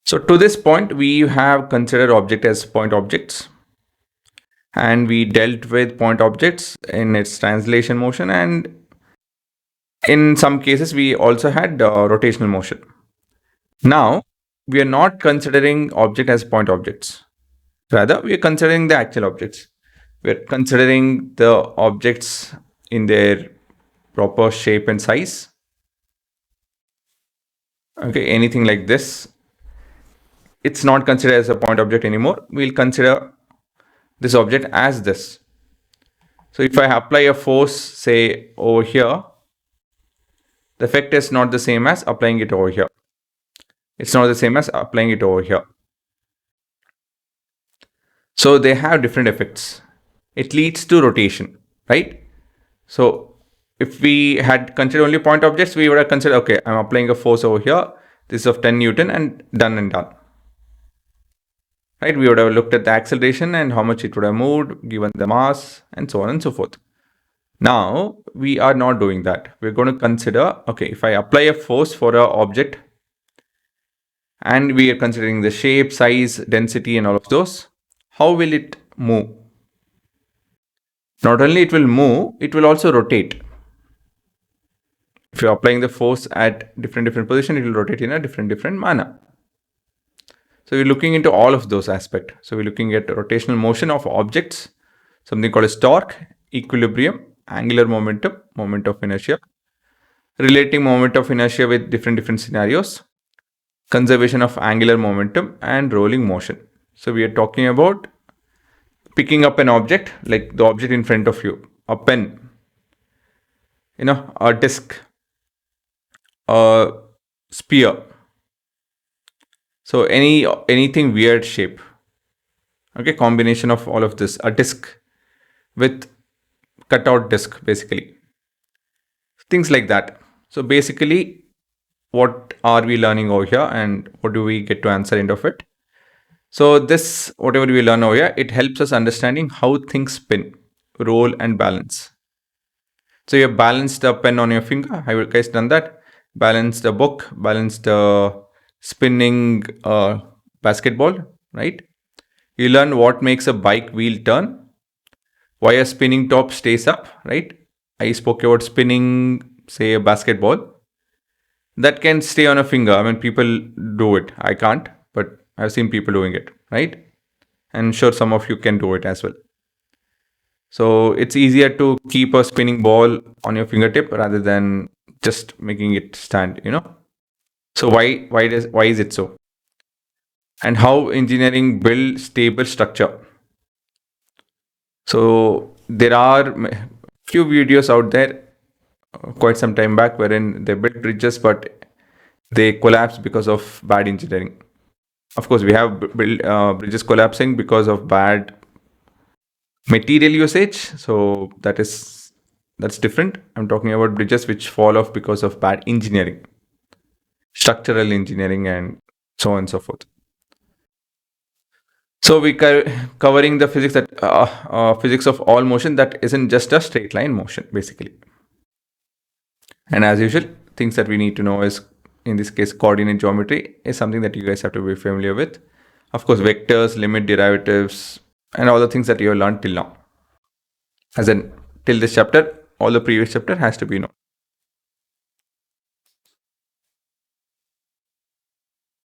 So to this point, we have considered object as point objects, and we dealt with point objects in its translation motion, and in some cases we also had rotational motion. Now we are not considering object as point objects. Rather, we are considering the actual objects. We are considering the objects in their proper shape and size. Okay, anything like this, it's not considered as a point object anymore. We'll consider this object as this. So if I apply a force, say over here, the effect is not the same as applying it over here. It's not the same as applying it over here. So they have different effects. It leads to rotation, right? So if we had considered only point objects, we would have considered, okay, I'm applying a force over here. This is of 10 Newton and done. Right? We would have looked at the acceleration and how much it would have moved, given the mass, and so on and so forth. Now, we are not doing that. We're going to consider, okay, if I apply a force for an object, and we are considering the shape, size, density, and all of those, how will it move? Not only it will move, it will also rotate. If you're applying the force at different position, it will rotate in a different manner. So we're looking into all of those aspects. So we're looking at rotational motion of objects, something called as torque, equilibrium, angular momentum, moment of inertia, relating moment of inertia with different scenarios, conservation of angular momentum, and rolling motion. So we are talking about picking up an object, like the object in front of you, a pen, a disc, a spear. So anything weird shape. Okay, combination of all of this, a disc with cutout disc, basically. Things like that. So basically, what are we learning over here and what do we get to answer end of it? So this, whatever we learn over here, it helps us understanding how things spin, roll, and balance. So you have balanced the pen on your finger. Have you guys done that? Balanced the book, balanced the spinning basketball, right? You learn what makes a bike wheel turn, why a spinning top stays up, right? I spoke about spinning, say, a basketball. That can stay on a finger. I mean, people do it. I can't, but I've seen people doing it, right? And sure, some of you can do it as well. So it's easier to keep a spinning ball on your fingertip rather than just making it stand, So why is it so? And how engineering build stable structure? So there are few videos out there quite some time back wherein they built bridges, but they collapsed because of bad engineering. Of course, we have built bridges collapsing because of bad material usage. So that's different. I'm talking about bridges which fall off because of bad engineering, structural engineering, and so on and so forth. So we covering the physics physics of all motion that isn't just a straight line motion, basically. And as usual, things that we need to know is, in this case, coordinate geometry is something that you guys have to be familiar with. Of course, vectors, limit derivatives, and all the things that you have learned till now. As in, till this chapter, all the previous chapter has to be known.